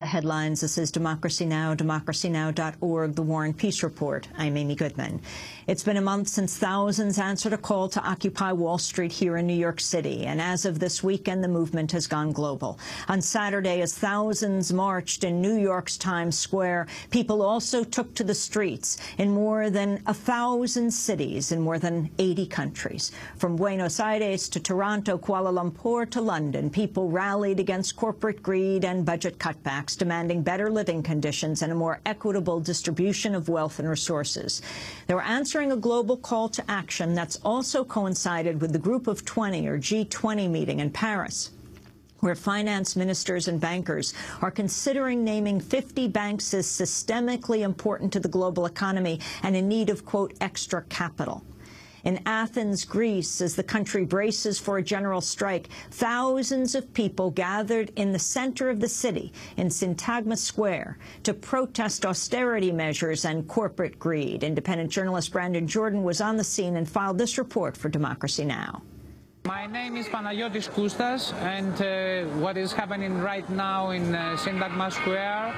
Headlines. This is Democracy Now!, democracynow.org, The War and Peace Report. I'm Amy Goodman. It's been a month since thousands answered a call to occupy Wall Street here in New York City, and as of this weekend, the movement has gone global. On Saturday, as thousands marched in New York's Times Square, people also took to the streets in more than 1,000 cities in more than 80 countries. From Buenos Aires to Toronto, Kuala Lumpur to London, people rallied against corporate greed and budget cutbacks, demanding better living conditions and a more equitable distribution of wealth and resources. They were answering a global call to action that's also coincided with the Group of 20, or G20, meeting in Paris, where finance ministers and bankers are considering naming 50 banks as systemically important to the global economy and in need of, quote, extra capital. In Athens, Greece, as the country braces for a general strike, thousands of people gathered in the center of the city, in Syntagma Square, to protest austerity measures and corporate greed. Independent journalist Brandon Jordan was on the scene and filed this report for Democracy Now! My name is Panagiotis Koustas, and what is happening right now in Syntagma Square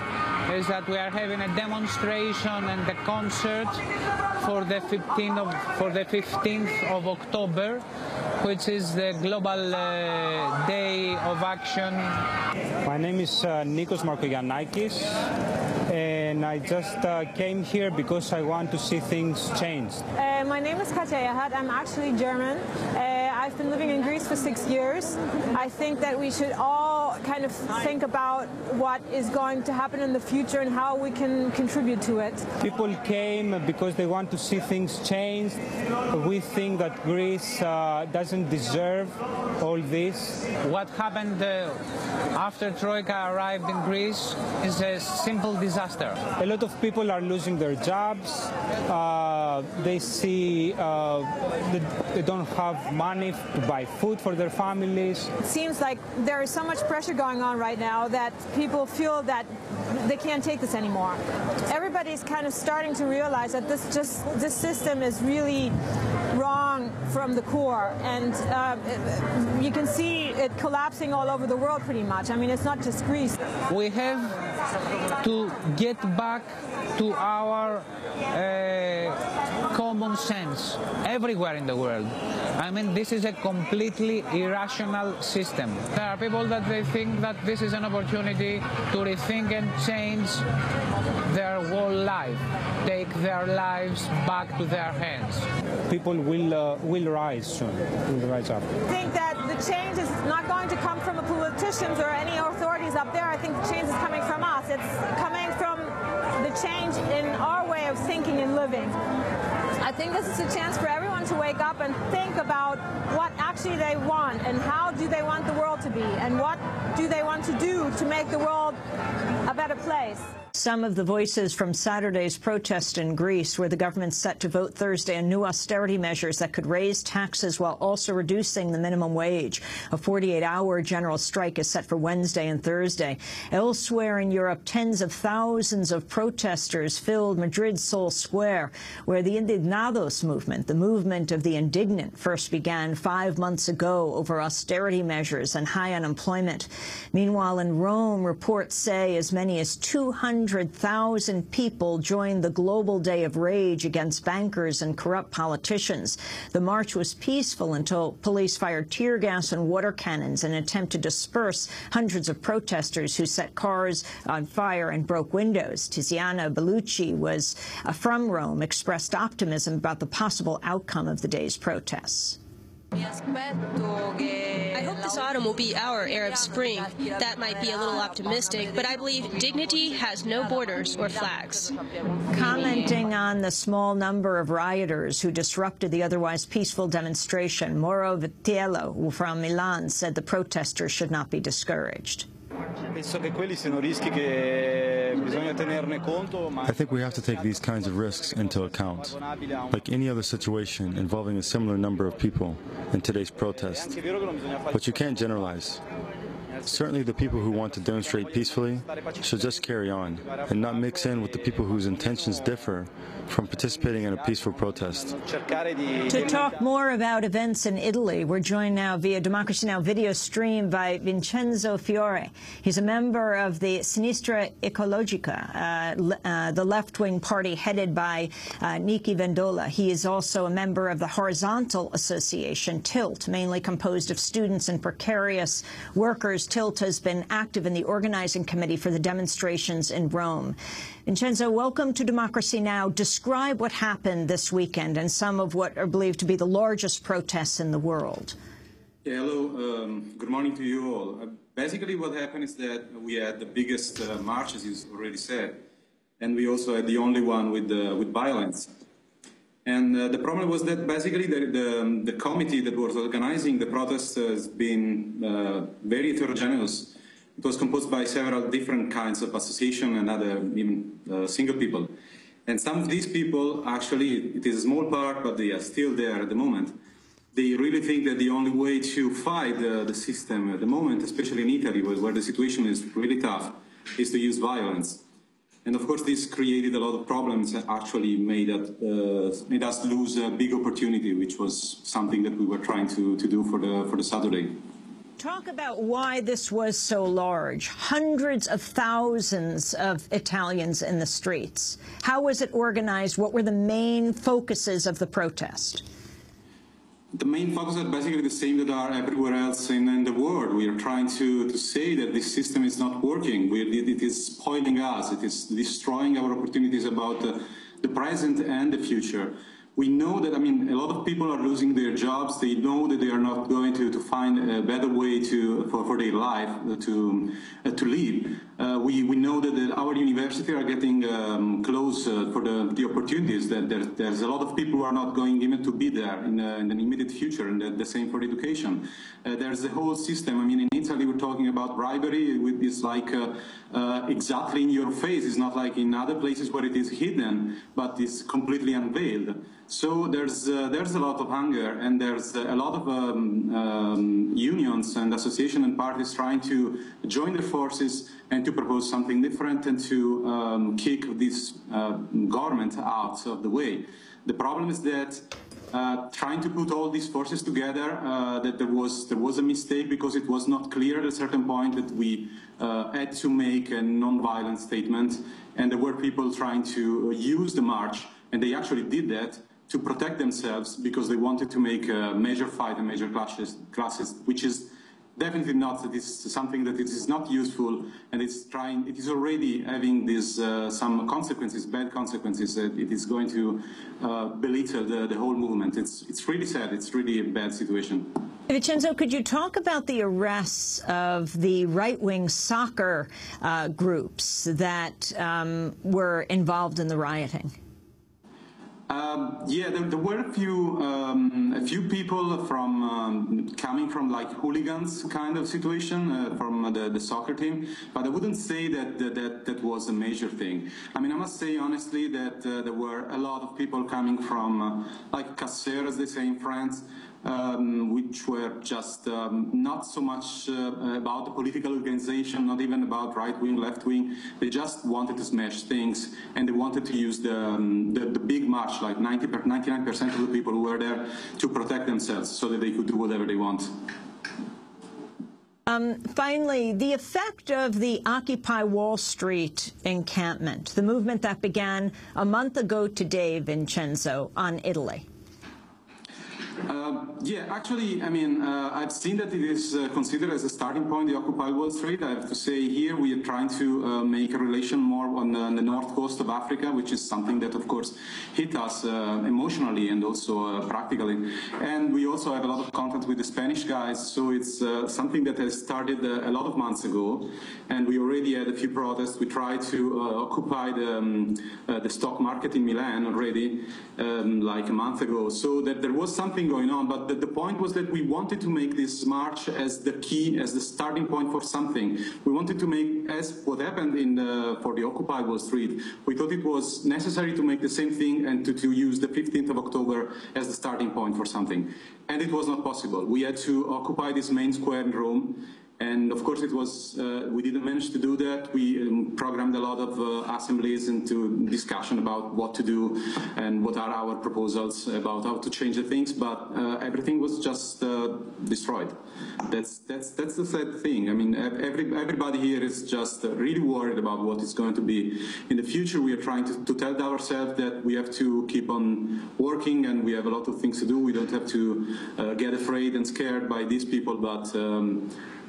is that we are having a demonstration and a concert for the 15th of October, which is the Global Day of Action. My name is Nikos Markogiannakis, and I just came here because I want to see things changed. My name is Katja Yahat. I'm actually German. I've been living in Greece for 6 years. I think that we should all kind of think about what is going to happen in the future and how we can contribute to it. People came because they want to see things changed. We think that Greece doesn't deserve all this. What happened after Troika arrived in Greece is a simple disaster. A lot of people are losing their jobs. They see that they don't have money to buy food for their families. It seems like there is so much pressure going on right now that people feel that they can't take this anymore. Everybody's kind of starting to realize that this system is really wrong from the core, and you can see it collapsing all over the world pretty much. I mean, it's not just Greece. We have to get back to our common sense everywhere in the world. I mean, this is a completely irrational system. There are people that they think that this is an opportunity to rethink and change their whole life, take their lives back to their hands. People will rise soon, will rise up. I think that the change is not going to come from the politicians or any authorities up there. I think the change is coming from us. It's coming from the change in our way of thinking and living. I think this is a chance for everyone to wake up and think about what actually they want and how do they want the world to be and what do they want to do to make the world a better place. Some of the voices from Saturday's protest in Greece, where the government's set to vote Thursday on new austerity measures that could raise taxes while also reducing the minimum wage. A 48-hour general strike is set for Wednesday and Thursday. Elsewhere in Europe, tens of thousands of protesters filled Madrid's Sol Square, where the Indignados movement, the movement of the indignant, first began 5 months ago over austerity measures and high unemployment. Meanwhile, in Rome, reports say as many as 200,000 people joined the global day of rage against bankers and corrupt politicians. The march was peaceful until police fired tear gas and water cannons in an attempt to disperse hundreds of protesters who set cars on fire and broke windows. Tiziana Bellucci was from Rome, expressed optimism about the possible outcome of the day's protests. I hope this autumn will be our Arab Spring. That might be a little optimistic, but I believe dignity has no borders or flags. Commenting on the small number of rioters who disrupted the otherwise peaceful demonstration, Mauro Vitiello from Milan said the protesters should not be discouraged. I think we have to take these kinds of risks into account. Like any other situation involving a similar number of people in today's protest. But you can't generalize. Certainly the people who want to demonstrate peacefully should just carry on and not mix in with the people whose intentions differ from participating in a peaceful protest. To talk more about events in Italy, we're joined now via Democracy Now! Video stream by Vincenzo Fiore. He's a member of the Sinistra Ecologica, the left-wing party headed by Nichi Vendola. He is also a member of the horizontal association, TILT, mainly composed of students and precarious workers. TILT has been active in the organizing committee for the demonstrations in Rome. Vincenzo, welcome to Democracy Now! Describe what happened this weekend and some of what are believed to be the largest protests in the world. Yeah, hello. Good morning to you all. Basically, what happened is that we had the biggest march, as you already said, and we also had the only one with violence. And the problem was that basically the committee that was organizing the protests has been very heterogeneous. It was composed by several different kinds of associations and other even single people. And some of these people, actually, it is a small part, but they are still there at the moment. They really think that the only way to fight the system at the moment, especially in Italy, where the situation is really tough, is to use violence. And of course, this created a lot of problems that actually made us lose a big opportunity, which was something that we were trying to do for the Saturday. Talk about why this was so large. Hundreds of thousands of Italians in the streets. How was it organized? What were the main focuses of the protest? The main focus are basically the same that are everywhere else in the world. We are trying to say that this system is not working. It is spoiling us. It is destroying our opportunities about the present and the future. We know that, I mean, a lot of people are losing their jobs. They know that they are not going to find a better way for their life to live. We know that our universities are getting close for the opportunities. That there's a lot of people who are not going even to be there in the immediate future, and the same for education. There's a whole system. I mean, in Italy, we're talking about bribery. It's like exactly in your face. It's not like in other places where it is hidden, but it's completely unveiled. So there's a lot of hunger, and there's a lot of unions and associations and parties trying to join their forces and to propose something different and to kick this government out of the way. The problem is that trying to put all these forces together, that there was a mistake because it was not clear at a certain point that we had to make a non-violent statement, and there were people trying to use the march, and they actually did that to protect themselves because they wanted to make a major fight and major clashes, which is definitely not. It is something that it is not useful, and it is already having this some consequences, bad consequences. It is going to belittle the whole movement. It's really sad. It's really a bad situation. Vincenzo, could you talk about the arrests of the right-wing soccer groups that were involved in the rioting? Yeah, there were a few people from coming from like hooligans kind of situation from the soccer team, but I wouldn't say that was a major thing. I mean, I must say honestly that there were a lot of people coming from like Casser, as they say in France, which were just not so much about the political organization, not even about right-wing, left-wing. They just wanted to smash things, and they wanted to use the big march, like 99% of the people who were there, to protect themselves so that they could do whatever they want. Finally, the effect of the Occupy Wall Street encampment, the movement that began a month ago today, Vincenzo, on Italy. Yeah, actually, I mean, I've seen that it is considered as a starting point, the Occupy Wall Street. I have to say here we are trying to make a relation more on the north coast of Africa, which is something that, of course, hit us emotionally and also practically. And we also have a lot of contact with the Spanish guys, so it's something that has started a lot of months ago. And we already had a few protests. We tried to occupy the stock market in Milan already, like a month ago, so that there was something going on, but the point was that we wanted to make this march as the key, as the starting point for something. We wanted to make, as what happened for the Occupy Wall Street, we thought it was necessary to make the same thing and to use the 15th of October as the starting point for something. And it was not possible. We had to occupy this main square in Rome, And of course, it was we didn't manage to do that. We programmed a lot of assemblies into discussion about what to do and what are our proposals about how to change the things. But everything was just destroyed. That's the sad thing. I mean, everybody here is just really worried about what is going to be in the future. We are trying to tell ourselves that we have to keep on working, and we have a lot of things to do. We don't have to get afraid and scared by these people, but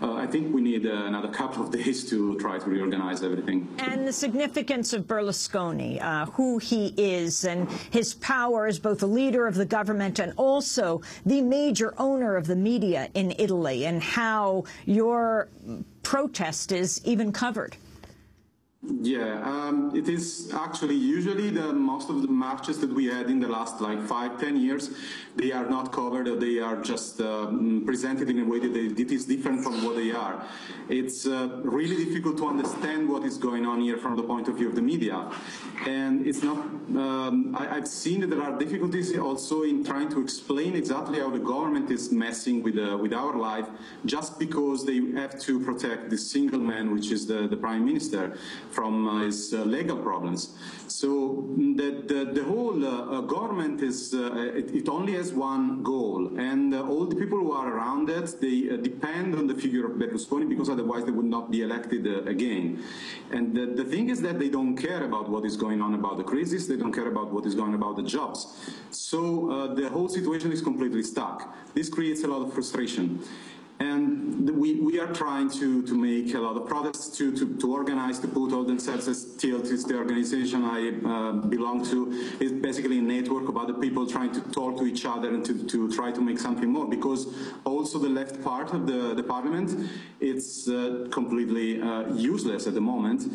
I think we need another couple of days to try to reorganize everything. And the significance of Berlusconi, who he is, and his power as both the leader of the government and also the major owner of the media in Italy, and how your protest is even covered. Yeah, it is actually usually most of the marches that we had in the last like 5-10 years, they are not covered, or they are just presented in a way that it is different from what they are. It's really difficult to understand what is going on here from the point of view of the media. And it's not, I've seen that there are difficulties also in trying to explain exactly how the government is messing with our life, just because they have to protect the single man, which is the Prime Minister, from his legal problems. So the whole government is, it only has one goal, and all the people who are around it, they depend on the figure of Berlusconi, because otherwise they would not be elected again. And the thing is that they don't care about what is going on about the crisis, they don't care about what is going on about the jobs. So the whole situation is completely stuck. This creates a lot of frustration. And we are trying to make a lot of protests, to organize, to put all themselves as TILT is the organization I belong to. It's basically a network of other people trying to talk to each other and to try to make something more, because also the left part of the parliament, it's completely useless at the moment.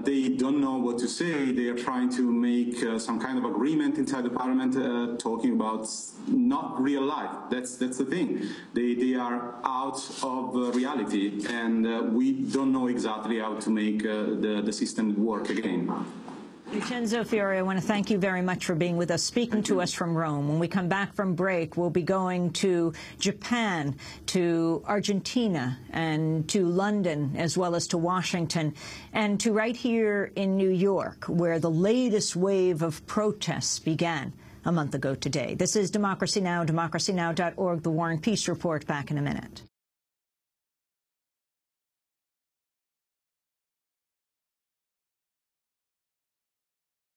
They don't know what to say. They are trying to make some kind of agreement inside the parliament, talking about not real life. That's the thing. They are out of reality, and we don't know exactly how to make the system work again. Vincenzo Fiore, I want to thank you very much for being with us, speaking to us from Rome. When we come back from break, we'll be going to Japan, to Argentina, and to London, as well as to Washington, and to right here in New York, where the latest wave of protests began a month ago today. This is Democracy Now!, democracynow.org, The War and Peace Report. Back in a minute.